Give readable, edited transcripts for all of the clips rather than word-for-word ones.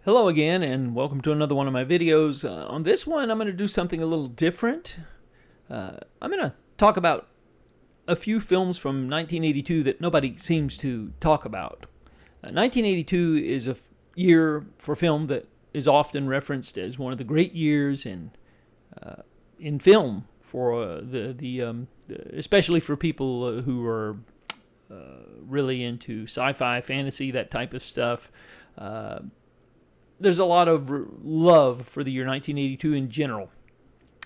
Hello again, and welcome to another one of my videos. On this one, I'm going to do something a little different. I'm going to talk about a few films from 1982 that nobody seems to talk about. 1982 is a year for film that is often referenced as one of the great years in film for especially for people who are really into sci-fi, fantasy, that type of stuff. There's a lot of love for the year 1982 in general.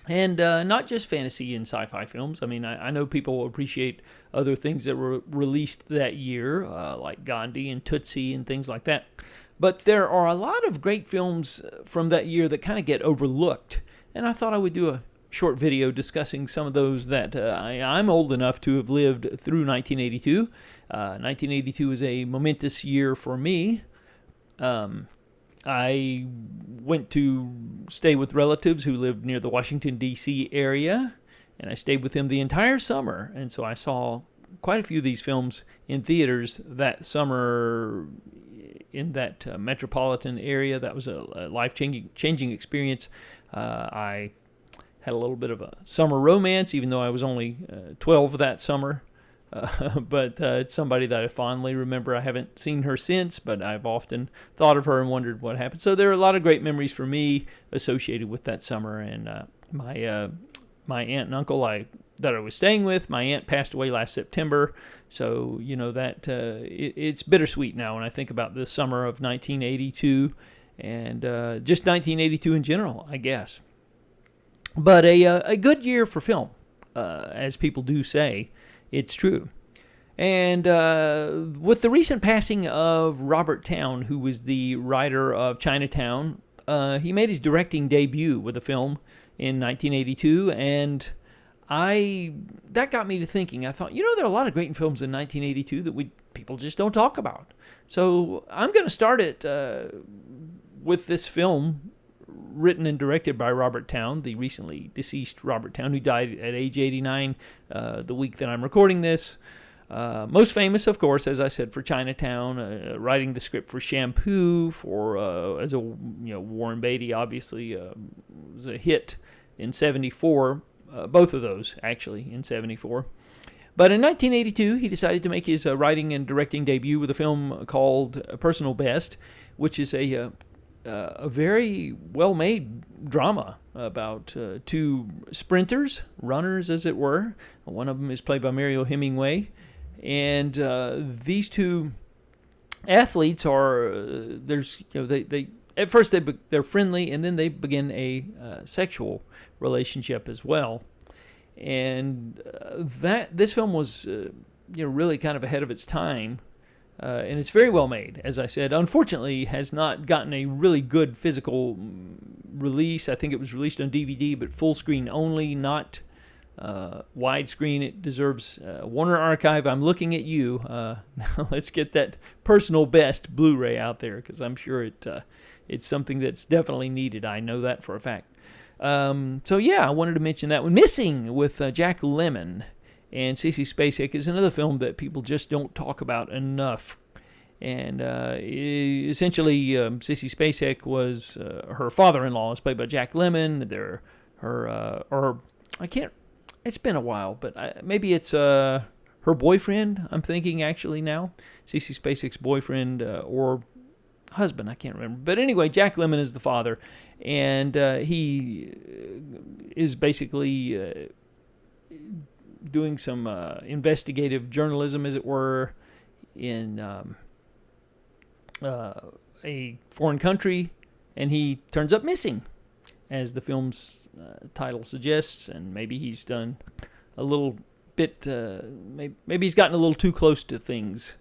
And not just fantasy and sci-fi films. I mean, I know people appreciate other things that were released that year, like Gandhi and Tootsie and things like that. But there are a lot of great films from that year that kind of get overlooked. And I thought I would do a short video discussing some of those that I'm old enough to have lived through 1982. 1982 is a momentous year for me. I went to stay with relatives who lived near the Washington, D.C. area, and I stayed with them the entire summer. And so I saw quite a few of these films in theaters that summer in that metropolitan area. That was a life-changing experience. I had a little bit of a summer romance, even though I was only 12 that summer. But it's somebody that I fondly remember. I haven't seen her since, but I've often thought of her and wondered what happened. So there are a lot of great memories for me associated with that summer. And my aunt and uncle that I was staying with, my aunt passed away last September. So, you know, that it's bittersweet now when I think about the summer of 1982 and just 1982 in general, I guess. But a good year for film, as people do say. It's true. And with the recent passing of Robert Towne, who was the writer of Chinatown, he made his directing debut with a film in 1982, and that got me to thinking. I thought, there are a lot of great films in 1982 that people just don't talk about. So I'm going to start it with this film written and directed by Robert Towne, the recently deceased Robert Towne, who died at age 89 the week that I'm recording this. Most famous, of course, as I said, for Chinatown, writing the script for Shampoo, as a Warren Beatty, obviously was a hit in '74. Both of those actually in '74. But in 1982, he decided to make his writing and directing debut with a film called Personal Best, which is a very well-made drama about two sprinters, runners as it were. One of them is played by Mariel Hemingway, and these two athletes are they at first they're friendly, and then they begin a sexual relationship as well. And this film was really kind of ahead of its time. And it's very well made, as I said. Unfortunately, has not gotten a really good physical release. I think it was released on DVD, but full screen only, not widescreen. It deserves Warner Archive. I'm looking at you. Now let's get that Personal Best Blu-ray out there, because I'm sure it's something that's definitely needed. I know that for a fact. So yeah, I wanted to mention that one. Missing with Jack Lemmon and Sissy Spacek is another film that people just don't talk about enough. And essentially, Sissy Spacek was her father-in-law, is played by Jack Lemmon. It's been a while, but maybe it's her boyfriend, I'm thinking actually now. Sissy Spacek's boyfriend or husband, I can't remember. But anyway, Jack Lemmon is the father, and he is basically doing some investigative journalism, as it were, in a foreign country, and he turns up missing, as the film's title suggests. And maybe he's done a little bit, maybe he's gotten a little too close to things.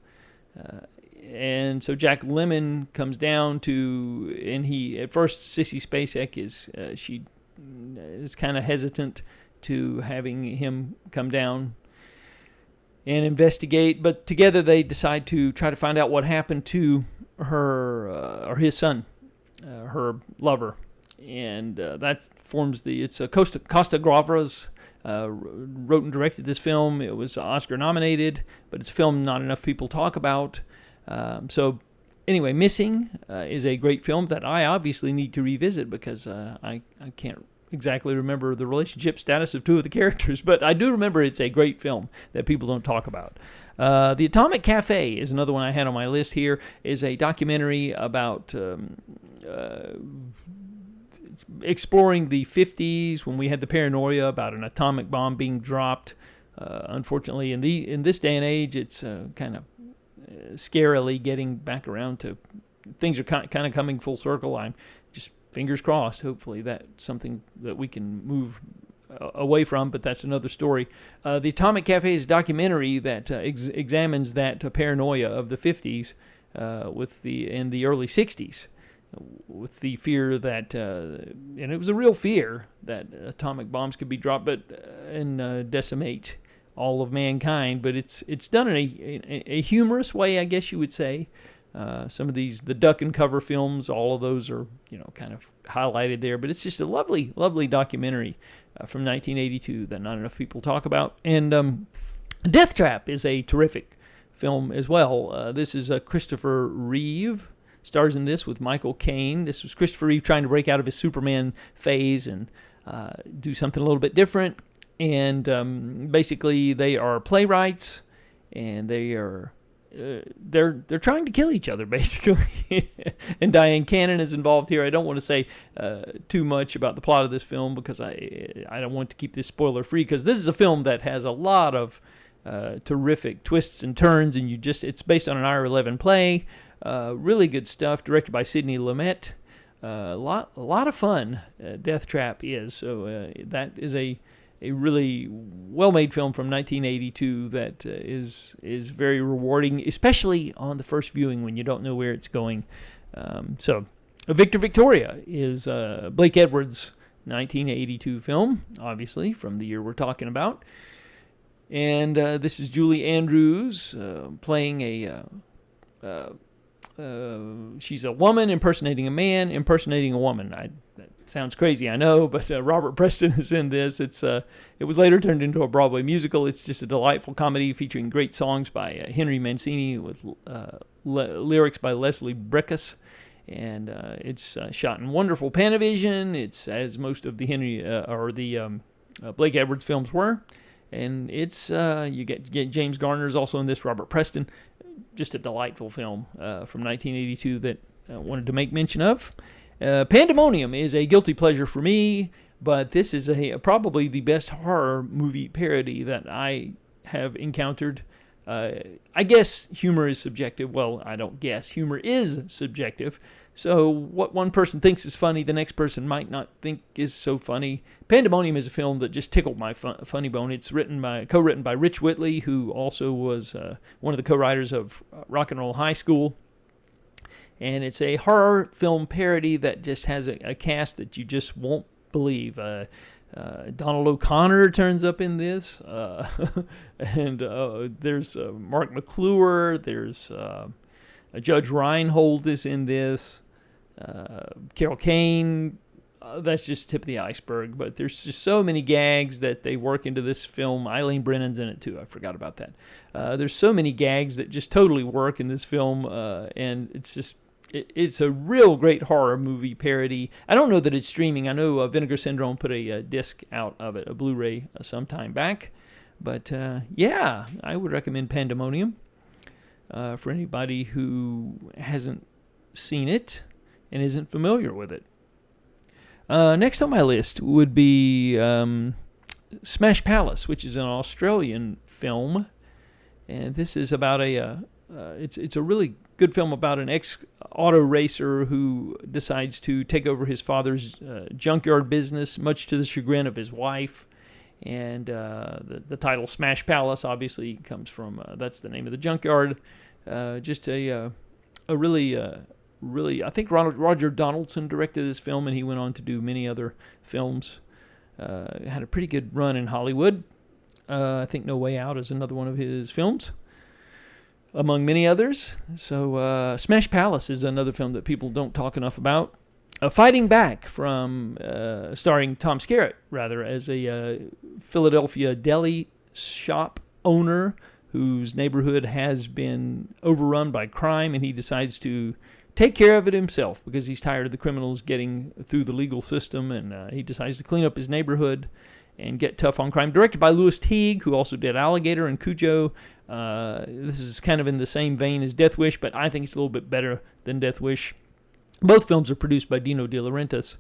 And so Jack Lemmon comes down to, and at first Sissy Spacek is kind of hesitant to having him come down and investigate, but together they decide to try to find out what happened to her or his son, her lover, and that forms it's Costa Gavras wrote and directed this film. It was Oscar nominated, but it's a film not enough people talk about. So Anyway, Missing is a great film that I obviously need to revisit because I can't exactly remember the relationship status of two of the characters, but I do remember it's a great film that people don't talk about. The Atomic Cafe is another one I had on my list here. Is a documentary about exploring the 50s when we had the paranoia about an atomic bomb being dropped. Unfortunately, in this day and age, it's kind of scarily getting back around to things are kind of coming full circle. I'm just fingers crossed. Hopefully, that's something that we can move away from, but that's another story. The Atomic Cafe is a documentary that examines that paranoia of the 50s in the early 60s, with the fear that, and it was a real fear that atomic bombs could be dropped, and decimate all of mankind. But it's done in a humorous way, I guess you would say. Some of the duck and cover films, all of those are kind of highlighted there. But it's just a lovely, lovely documentary from 1982 that not enough people talk about. And Deathtrap is a terrific film as well. This is Christopher Reeve stars in this with Michael Caine. This was Christopher Reeve trying to break out of his Superman phase and do something a little bit different. And basically, they are playwrights, and they're trying to kill each other, basically. And Diane Cannon is involved here. I don't want to say too much about the plot of this film because I don't want to keep this spoiler free, because this is a film that has a lot of terrific twists and turns, and it's based on an IR-11 play. Really good stuff, directed by Sidney Lumet. A lot of fun. Deathtrap is. So that is a really well-made film from 1982 that is very rewarding, especially on the first viewing when you don't know where it's going. So, Victor Victoria is Blake Edwards' 1982 film, obviously, from the year we're talking about. And this is Julie Andrews playing she's a woman impersonating a man impersonating a woman. That sounds crazy, I know, but Robert Preston is in this. It was later turned into a Broadway musical. It's just a delightful comedy featuring great songs by Henry Mancini with lyrics by Leslie Breckus. And it's shot in wonderful Panavision. It's as most of the Blake Edwards films were. And it's you get James Garner's also in this, Robert Preston. Just a delightful film from 1982 that I wanted to make mention of. Pandemonium is a guilty pleasure for me, but this is probably the best horror movie parody that I have encountered. I guess humor is subjective. Well, I don't guess. Humor is subjective. So what one person thinks is funny, the next person might not think is so funny. Pandemonium is a film that just tickled my funny bone. It's co-written by Rich Whitley, who also was one of the co-writers of Rock and Roll High School. And it's a horror film parody that just has a cast that you just won't believe. Donald O'Connor turns up in this. And there's Mark McClure. There's Judge Reinhold is in this. Carol Kane. That's just tip of the iceberg. But there's just so many gags that they work into this film. Eileen Brennan's in it too. I forgot about that. There's so many gags that just totally work in this film. And it's a real great horror movie parody. I don't know that it's streaming. I know Vinegar Syndrome put a disc out of it, a Blu-ray, some time back. But yeah, I would recommend Pandemonium for anybody who hasn't seen it and isn't familiar with it. Next on my list would be Smash Palace, which is an Australian film. And this is about it's a really good film about an ex-auto racer who decides to take over his father's junkyard business, much to the chagrin of his wife. And the title Smash Palace obviously comes from, that's the name of the junkyard. Just a really, I think Roger Donaldson directed this film, and he went on to do many other films. Had a pretty good run in Hollywood. I think No Way Out is another one of his films, among many others. So Smash Palace is another film that people don't talk enough about. Fighting Back, starring Tom Skerritt, rather, as a Philadelphia deli shop owner whose neighborhood has been overrun by crime, and he decides to take care of it himself because he's tired of the criminals getting through the legal system, and he decides to clean up his neighborhood and get tough on crime. Directed by Louis Teague, who also did Alligator and Cujo. This is kind of in the same vein as Death Wish, but I think it's a little bit better than Death Wish. Both films are produced by Dino De Laurentiis.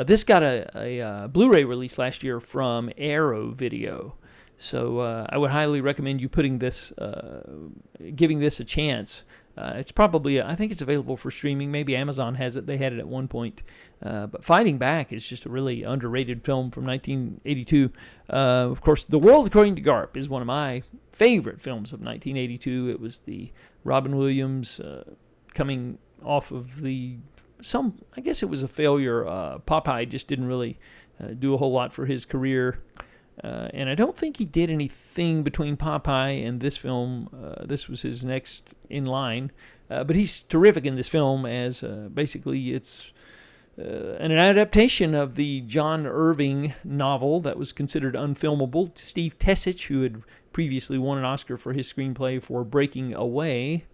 This got a Blu-ray release last year from Arrow Video. So I would highly recommend you giving this a chance. It's probably, I think it's available for streaming. Maybe Amazon has it. They had it at one point. But Fighting Back is just a really underrated film from 1982. Of course, The World According to Garp is one of my favorite films of 1982. It was the Robin Williams coming off of I guess it was a failure. Popeye just didn't really do a whole lot for his career. And I don't think he did anything between Popeye and this film. This was his next in line. But he's terrific in this film as basically it's an adaptation of the John Irving novel that was considered unfilmable. Steve Tessich, who had previously won an Oscar for his screenplay for Breaking Away,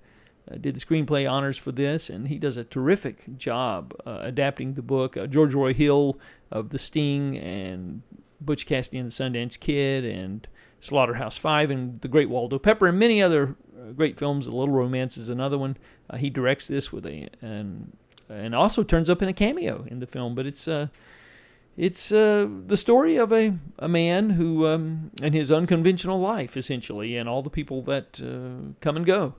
did the screenplay honors for this, and he does a terrific job adapting the book. George Roy Hill of The Sting and Butch Cassidy and the Sundance Kid and Slaughterhouse-Five and The Great Waldo Pepper and many other great films. A Little Romance is another one. He directs this and also turns up in a cameo in the film. But it's the story of a man who and his unconventional life, essentially, and all the people that come and go.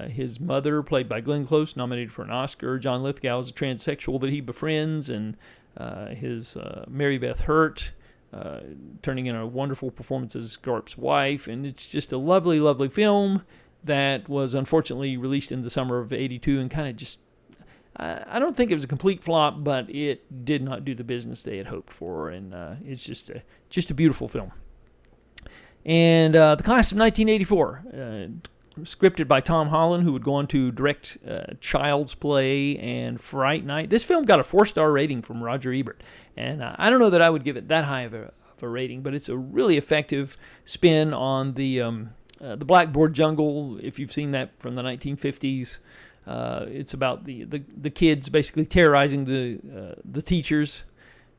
His mother, played by Glenn Close, nominated for an Oscar. John Lithgow is a transsexual that he befriends, and his Mary Beth Hurt, turning in a wonderful performance as Garp's wife. And it's just a lovely, lovely film that was unfortunately released in the summer of '82 and kind of just, I don't think it was a complete flop, but it did not do the business they had hoped for. And it's just a beautiful film. And the class of 1984, scripted by Tom Holland, who would go on to direct Child's Play and Fright Night. This film got a 4-star rating from Roger Ebert, and I don't know that I would give it that high of a rating, but it's a really effective spin on the Blackboard Jungle. If you've seen that from the 1950s, it's about the kids basically terrorizing the teachers.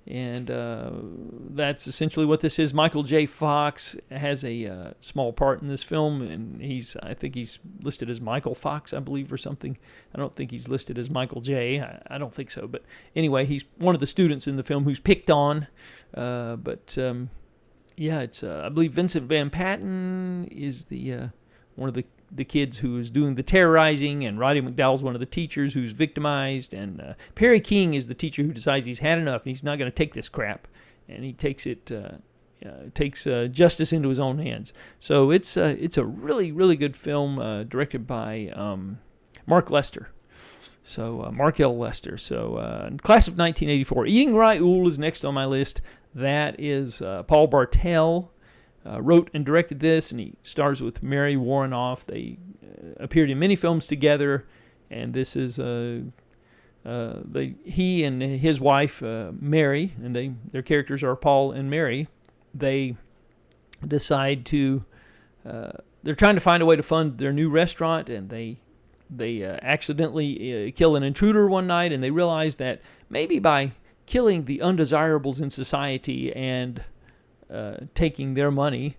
And that's essentially what this is. Michael J. Fox has a small part in this film, and I think he's listed as Michael Fox, I believe, or something. I don't think he's listed as Michael J. I don't think so. But anyway, he's one of the students in the film who's picked on. It's I believe Vincent Van Patten is one of the kids who is doing the terrorizing, and Roddy McDowell's one of the teachers who's victimized, and Perry King is the teacher who decides he's had enough and he's not going to take this crap, and he takes justice into his own hands. So it's a really, really good film directed by Mark Lester. So Mark L. Lester. So class of 1984. Eating Raoul is next on my list. That is Paul Bartel. Wrote and directed this, and he stars with Mary Warrenoff. They appeared in many films together, and this is he and his wife Mary, and their characters are Paul and Mary. They decide they're trying to find a way to fund their new restaurant, and they accidentally kill an intruder one night, and they realize that maybe by killing the undesirables in society and taking their money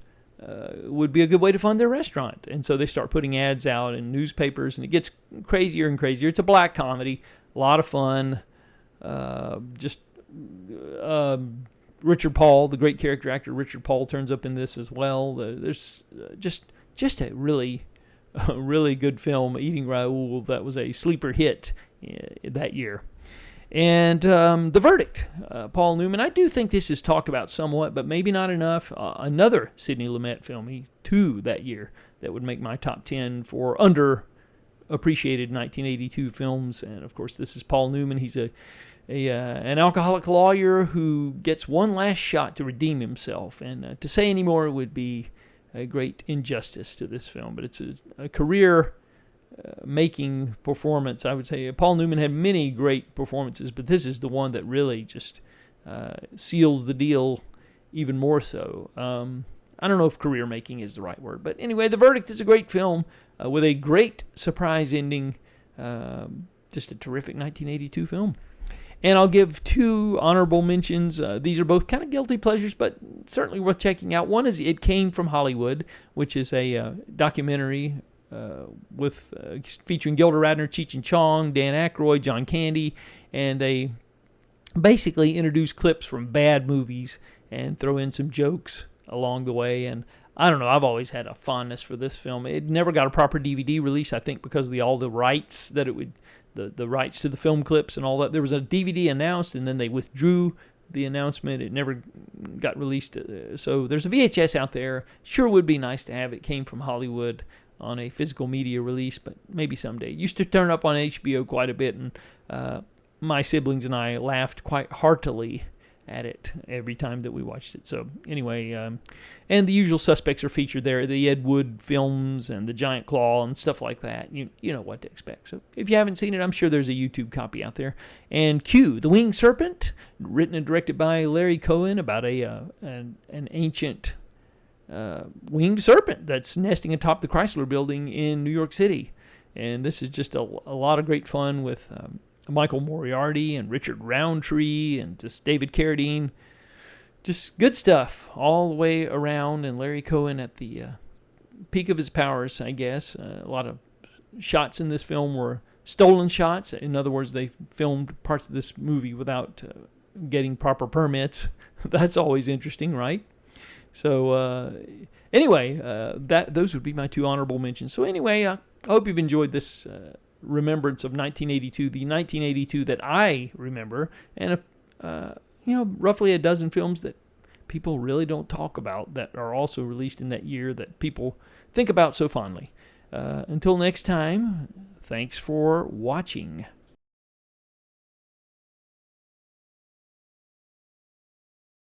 would be a good way to fund their restaurant. And so they start putting ads out in newspapers, and it gets crazier and crazier. It's a black comedy, a lot of fun. Richard Paul, the great character actor Richard Paul, turns up in this as well. There's just a really good film, Eating Raoul, that was a sleeper hit that year. And The Verdict, Paul Newman. I do think this is talked about somewhat, but maybe not enough. Another Sidney Lumet film, two that year, that would make my top 10 for underappreciated 1982 films. And, of course, this is Paul Newman. He's an alcoholic lawyer who gets one last shot to redeem himself. And to say any more would be a great injustice to this film. But it's a career making performance, I would say. Paul Newman had many great performances, but this is the one that really just seals the deal even more so. I don't know if career making is the right word, but anyway, The Verdict is a great film with a great surprise ending. Just a terrific 1982 film. And I'll give 2 honorable mentions. These are both kind of guilty pleasures, but certainly worth checking out. One is It Came from Hollywood, which is a documentary with featuring Gilda Radner, Cheech and Chong, Dan Aykroyd, John Candy, and they basically introduce clips from bad movies and throw in some jokes along the way. And I don't know, I've always had a fondness for this film. It never got a proper DVD release, I think, because of all the rights that it would, the rights to the film clips and all that. There was a DVD announced, and then they withdrew the announcement. It never got released. So there's a VHS out there. Sure would be nice to have. It Came from Hollywood on a physical media release, but maybe someday. It used to turn up on HBO quite a bit, and my siblings and I laughed quite heartily at it every time that we watched it. So anyway, and the usual suspects are featured there, the Ed Wood films and the Giant Claw and stuff like that. You know what to expect. So if you haven't seen it, I'm sure there's a YouTube copy out there. And Q, The Winged Serpent, written and directed by Larry Cohen, about an ancient winged serpent that's nesting atop the Chrysler Building in New York City. And this is just a lot of great fun with Michael Moriarty and Richard Roundtree and just David Carradine. Just good stuff all the way around, and Larry Cohen at the peak of his powers, I guess. A lot of shots in this film were stolen shots. In other words, they filmed parts of this movie without getting proper permits. That's always interesting, right? So anyway, those would be my 2 honorable mentions. So anyway, I hope you've enjoyed this remembrance of 1982, the 1982 that I remember, and roughly a dozen films that people really don't talk about that are also released in that year that people think about so fondly. Until next time, thanks for watching.